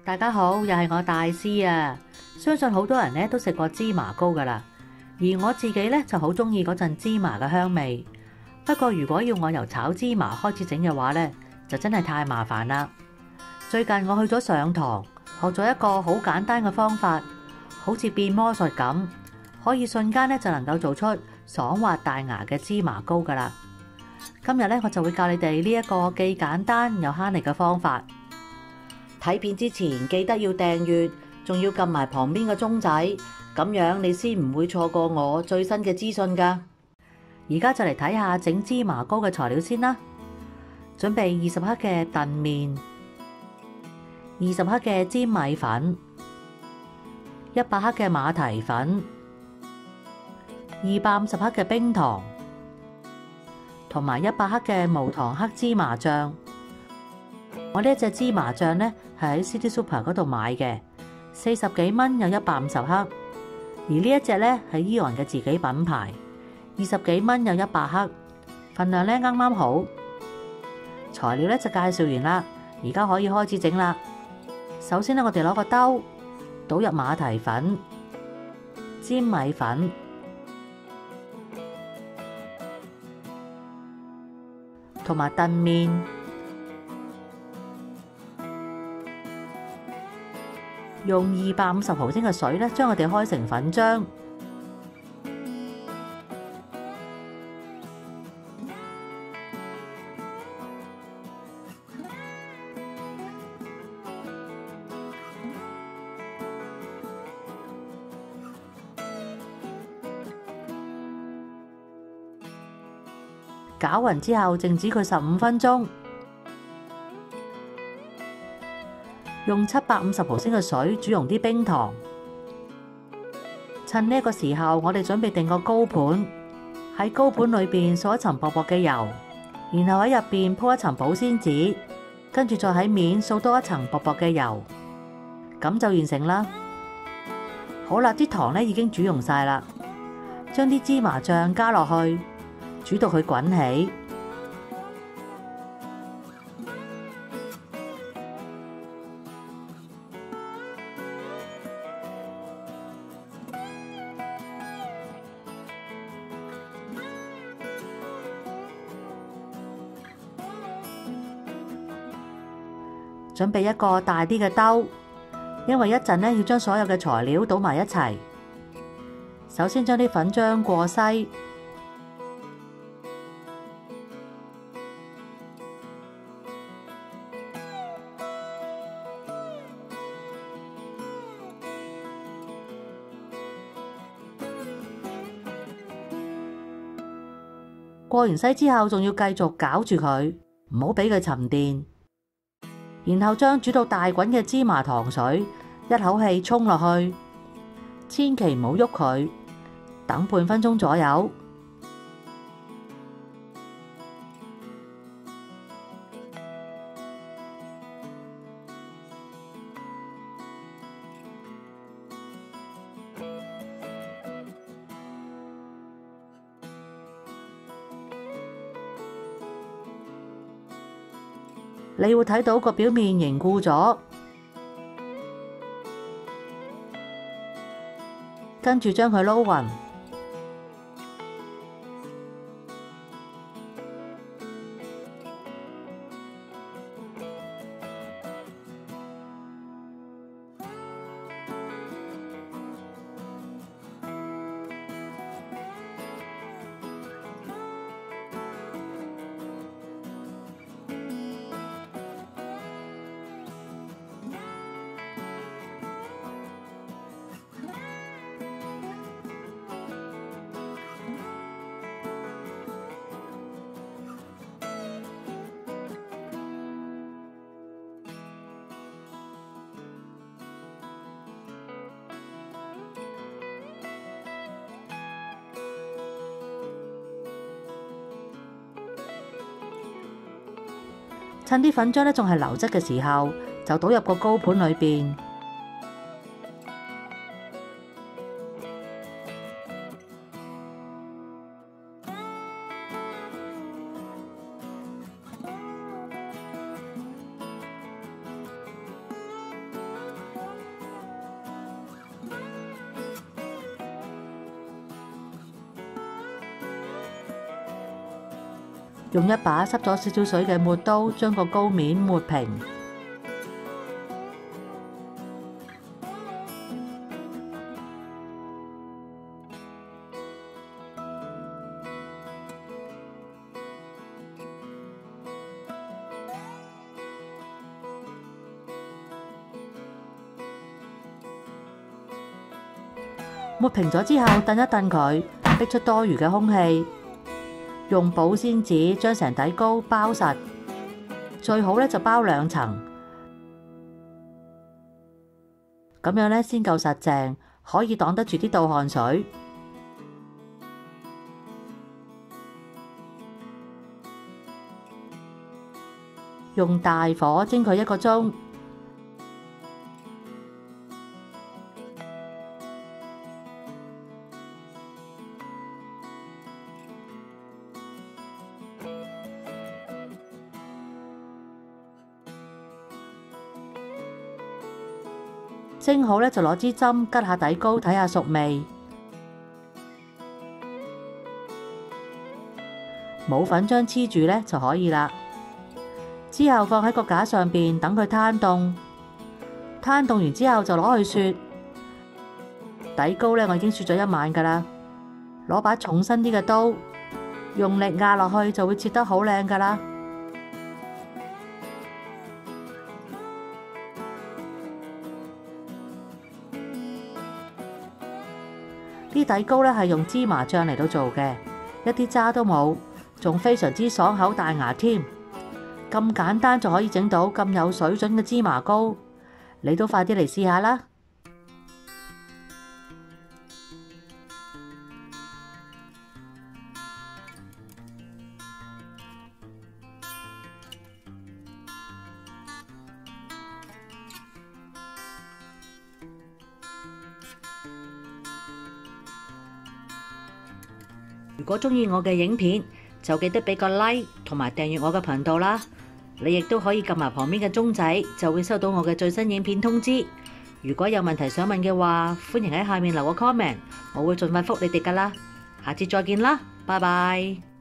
大家好，又係我大師啊！相信好多人咧都食過芝麻糕噶啦，而我自己咧就好中意嗰陣芝麻嘅香味。不過如果要我由炒芝麻開始整嘅話咧，就真係太麻煩啦。最近我去咗上堂，學咗一個好簡單嘅方法，好似變魔術咁，可以瞬間咧就能夠做出爽滑大牙嘅芝麻糕噶啦。今日咧我就會教你哋呢一個既簡單又慳力嘅方法。睇片之前記得要訂閱，仲要撳埋旁邊個鐘仔，咁樣你先唔會錯過我最新嘅資訊㗎。而家就嚟睇下整芝麻糕嘅材料先啦。準備20克嘅燉麵，20克嘅粘米粉，100克嘅馬蹄粉，250克嘅冰糖，同埋100克嘅無糖黑芝麻醬。我呢一隻芝麻醬呢，係喺 City Super 嗰度買嘅，40幾蚊有150克。而呢一隻呢，係Eon嘅自己品牌，20幾蚊有100克，份量呢啱啱好。材料呢就介紹完啦，而家可以開始整啦。首先呢，我哋攞個兜，倒入馬蹄粉、粘米粉同埋燉麵。用250毫升嘅水咧，將佢哋開成粉漿。攪勻之後，靜止佢15分鐘。用750毫升嘅水煮溶啲冰糖。趁呢個時候，我哋準備定個糕盤，喺糕盤裏邊掃一層薄薄嘅油，然後喺入邊鋪一層保鮮紙，跟住再喺面掃多一層薄薄嘅油，咁就完成啦。好啦，啲糖呢已經煮溶晒啦，將啲芝麻醬加落去，煮到佢滾起。準備一個大啲嘅兜，因為一陣呢要將所有嘅材料倒埋一齊。首先將啲粉漿過篩，過完篩之後，仲要繼續攪住佢，唔好俾佢沉澱。然後將煮到大滾嘅芝麻糖水一口氣沖落去，千祈唔好喐佢，等半分鐘左右。你會睇到個表面凝固咗，跟住將佢撈勻。趁啲粉漿咧仲係流質嘅時候，就倒入個糕盤裏邊。用一把濕咗少少水嘅抹刀將個膏面抹平。抹平咗之後，燉一燉佢，逼出多餘嘅空氣。用保鮮紙將成底膏包實，最好咧就包2層，咁樣咧先夠實淨，可以擋得住啲倒汗水。用大火蒸佢1個鐘。蒸好咧就攞支針吉下底膏，睇下熟未。冇粉漿黐住咧就可以啦。之後放喺個架上邊等佢攤凍。攤凍完之後就攞去雪。底膏咧我已經雪咗1晚噶啦。攞把重身啲嘅刀，用力壓落去就會切得好靚噶啦。啲底膏咧係用芝麻醬嚟到做嘅，一啲渣都冇，仲非常之爽口彈牙添。咁簡單就可以整到咁有水準嘅芝麻糕，你都快啲嚟試下啦！如果鍾意我嘅影片，就記得俾個 like 同埋訂閱我嘅頻道啦。你亦都可以撳埋旁邊嘅鐘仔，就會收到我嘅最新影片通知。如果有問題想問嘅話，歡迎喺下面留個 comment，我會盡快覆你哋㗎啦。下次再見啦，拜拜。